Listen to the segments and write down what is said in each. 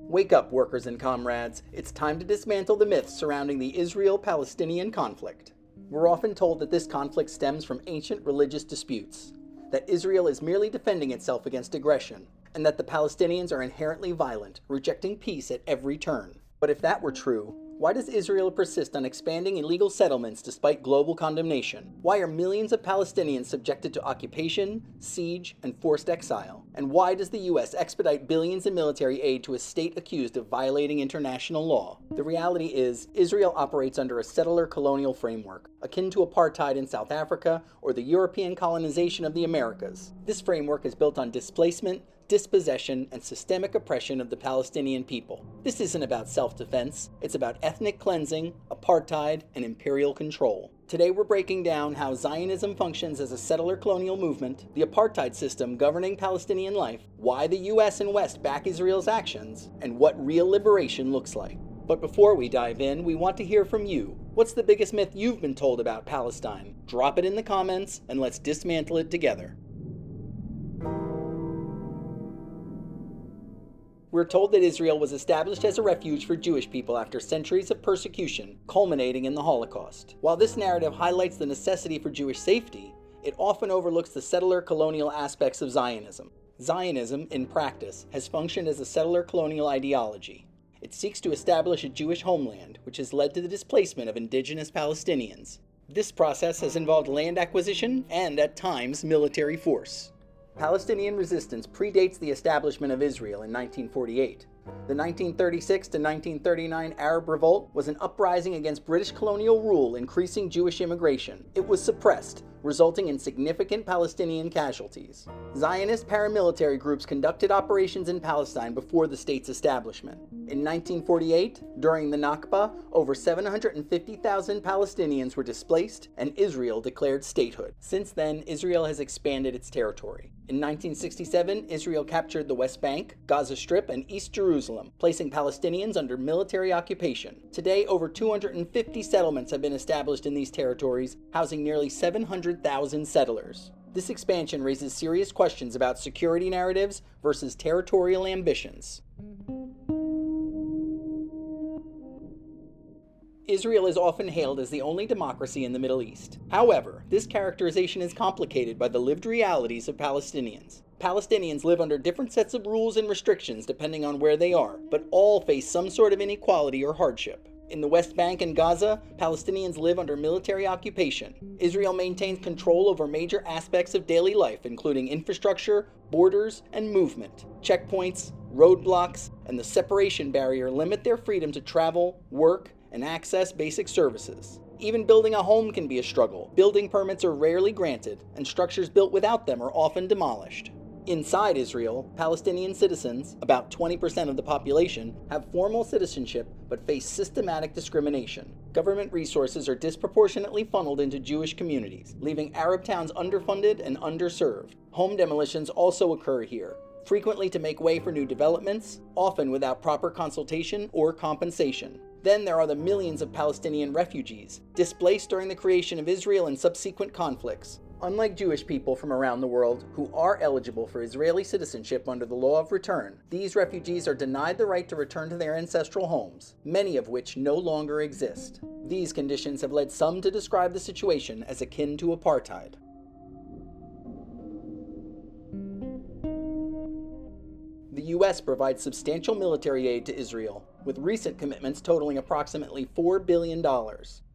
Wake up, workers and comrades. It's time to dismantle the myths surrounding the Israel-Palestinian conflict. We're often told that this conflict stems from ancient religious disputes, that Israel is merely defending itself against aggression, and that the Palestinians are inherently violent, rejecting peace at every turn. But if that were true, why does Israel persist on expanding illegal settlements despite global condemnation? Why are millions of Palestinians subjected to occupation, siege, and forced exile? And why does the US expedite billions in military aid to a state accused of violating international law? The reality is, Israel operates under a settler-colonial framework, akin to apartheid in South Africa or the European colonization of the Americas. This framework is built on displacement, dispossession, and systemic oppression of the Palestinian people. This isn't about self-defense, it's about ethnic cleansing, apartheid, and imperial control. Today we're breaking down how Zionism functions as a settler-colonial movement, the apartheid system governing Palestinian life, why the US and West back Israel's actions, and what real liberation looks like. But before we dive in, we want to hear from you. What's the biggest myth you've been told about Palestine? Drop it in the comments, and let's dismantle it together. We're told that Israel was established as a refuge for Jewish people after centuries of persecution, culminating in the Holocaust. While this narrative highlights the necessity for Jewish safety, it often overlooks the settler-colonial aspects of Zionism. Zionism, in practice, has functioned as a settler-colonial ideology. It seeks to establish a Jewish homeland, which has led to the displacement of indigenous Palestinians. This process has involved land acquisition and, at times, military force. Palestinian resistance predates the establishment of Israel in 1948. The 1936 to 1939 Arab Revolt was an uprising against British colonial rule, increasing Jewish immigration. It was suppressed, resulting in significant Palestinian casualties. Zionist paramilitary groups conducted operations in Palestine before the state's establishment. In 1948, during the Nakba, over 750,000 Palestinians were displaced, and Israel declared statehood. Since then, Israel has expanded its territory. In 1967, Israel captured the West Bank, Gaza Strip, and East Jerusalem, placing Palestinians under military occupation. Today, over 250 settlements have been established in these territories, housing nearly 700,000 settlers. This expansion raises serious questions about security narratives versus territorial ambitions. Israel is often hailed as the only democracy in the Middle East. However, this characterization is complicated by the lived realities of Palestinians. Palestinians live under different sets of rules and restrictions depending on where they are, but all face some sort of inequality or hardship. In the West Bank and Gaza, Palestinians live under military occupation. Israel maintains control over major aspects of daily life, including infrastructure, borders, and movement. Checkpoints, roadblocks, and the separation barrier limit their freedom to travel, work, and access basic services. Even building a home can be a struggle. Building permits are rarely granted, and structures built without them are often demolished. Inside Israel, Palestinian citizens, about 20% of the population, have formal citizenship but face systematic discrimination. Government resources are disproportionately funneled into Jewish communities, leaving Arab towns underfunded and underserved. Home demolitions also occur here, frequently to make way for new developments, often without proper consultation or compensation. Then there are the millions of Palestinian refugees, displaced during the creation of Israel and subsequent conflicts. Unlike Jewish people from around the world who are eligible for Israeli citizenship under the law of return, these refugees are denied the right to return to their ancestral homes, many of which no longer exist. These conditions have led some to describe the situation as akin to apartheid. The US provides substantial military aid to Israel, with recent commitments totaling approximately $4 billion.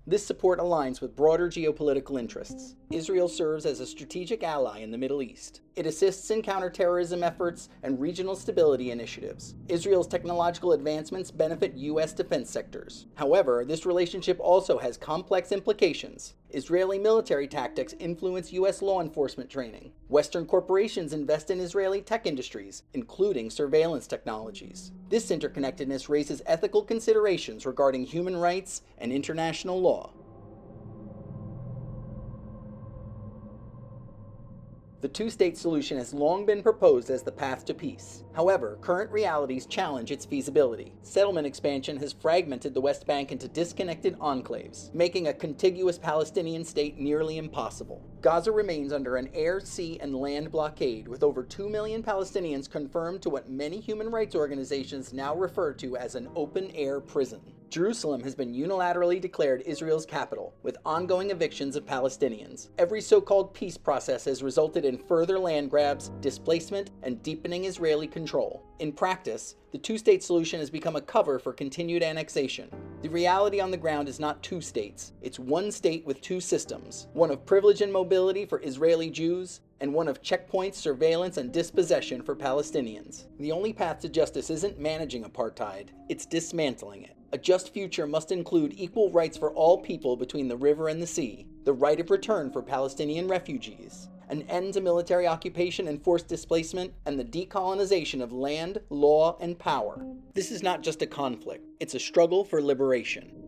This support aligns with broader geopolitical interests. Israel serves as a strategic ally in the Middle East. It assists in counterterrorism efforts and regional stability initiatives. Israel's technological advancements benefit U.S. defense sectors. However, this relationship also has complex implications. Israeli military tactics influence U.S. law enforcement training. Western corporations invest in Israeli tech industries, including surveillance technologies. This interconnectedness raises ethical considerations regarding human rights and international law. The two-state solution has long been proposed as the path to peace. However, current realities challenge its feasibility. Settlement expansion has fragmented the West Bank into disconnected enclaves, making a contiguous Palestinian state nearly impossible. Gaza remains under an air, sea, and land blockade, with over 2 million Palestinians confirmed to what many human rights organizations now refer to as an open-air prison. Jerusalem has been unilaterally declared Israel's capital, with ongoing evictions of Palestinians. Every so-called peace process has resulted in further land grabs, displacement, and deepening Israeli control. In practice, the two-state solution has become a cover for continued annexation. The reality on the ground is not two states. It's one state with two systems, one of privilege and mobility for Israeli Jews, and one of checkpoints, surveillance, and dispossession for Palestinians. The only path to justice isn't managing apartheid, it's dismantling it. A just future must include equal rights for all people between the river and the sea, the right of return for Palestinian refugees, an end to military occupation and forced displacement, and the decolonization of land, law, and power. This is not just a conflict, it's a struggle for liberation.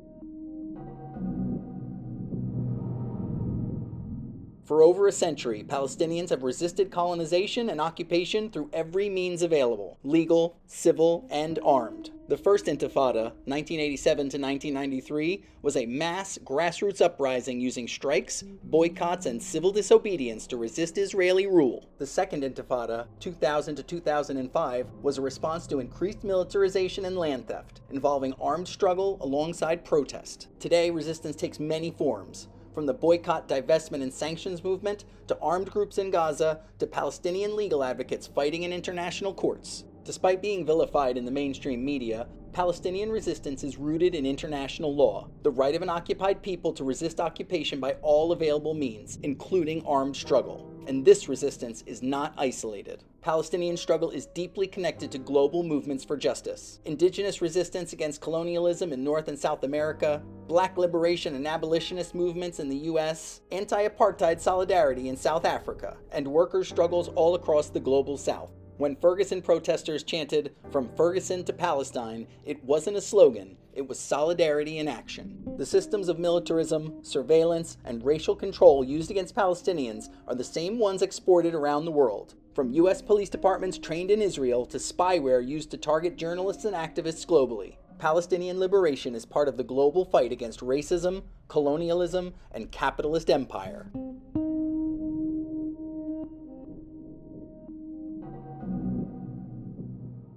For over a century, Palestinians have resisted colonization and occupation through every means available, legal, civil, and armed. The First Intifada, 1987 to 1993, was a mass grassroots uprising using strikes, boycotts, and civil disobedience to resist Israeli rule. The Second Intifada, 2000 to 2005, was a response to increased militarization and land theft, involving armed struggle alongside protest. Today, resistance takes many forms, from the boycott, divestment, and sanctions movement, to armed groups in Gaza, to Palestinian legal advocates fighting in international courts. Despite being vilified in the mainstream media, Palestinian resistance is rooted in international law, the right of an occupied people to resist occupation by all available means, including armed struggle. And this resistance is not isolated. Palestinian struggle is deeply connected to global movements for justice. Indigenous resistance against colonialism in North and South America, Black liberation and abolitionist movements in the US, anti-apartheid solidarity in South Africa, and workers' struggles all across the global South. When Ferguson protesters chanted, "From Ferguson to Palestine," it wasn't a slogan, it was solidarity in action. The systems of militarism, surveillance, and racial control used against Palestinians are the same ones exported around the world, from US police departments trained in Israel to spyware used to target journalists and activists globally. Palestinian liberation is part of the global fight against racism, colonialism, and capitalist empire.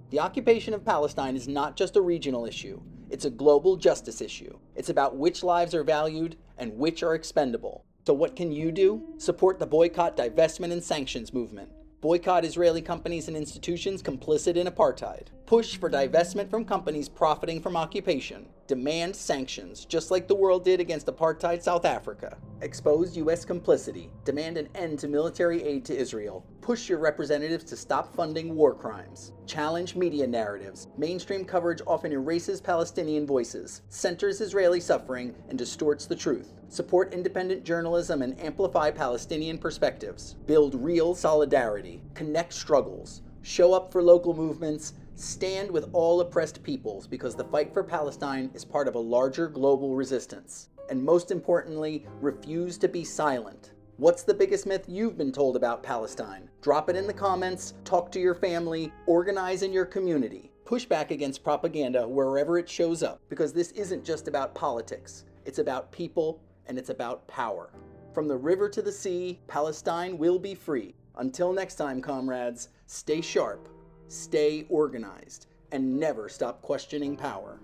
The occupation of Palestine is not just a regional issue, it's a global justice issue. It's about which lives are valued and which are expendable. So what can you do? Support the boycott, divestment, and sanctions movement. Boycott Israeli companies and institutions complicit in apartheid. Push for divestment from companies profiting from occupation. Demand sanctions, just like the world did against apartheid South Africa. Expose US complicity. Demand an end to military aid to Israel. Push your representatives to stop funding war crimes. Challenge media narratives. Mainstream coverage often erases Palestinian voices, centers Israeli suffering, and distorts the truth. Support independent journalism and amplify Palestinian perspectives. Build real solidarity. Connect struggles. Show up for local movements. Stand with all oppressed peoples, because the fight for Palestine is part of a larger global resistance. And most importantly, refuse to be silent. What's the biggest myth you've been told about Palestine? Drop it in the comments, talk to your family, organize in your community. Push back against propaganda wherever it shows up, because this isn't just about politics. It's about people, and it's about power. From the river to the sea, Palestine will be free. Until next time, comrades, stay sharp, stay organized, and never stop questioning power.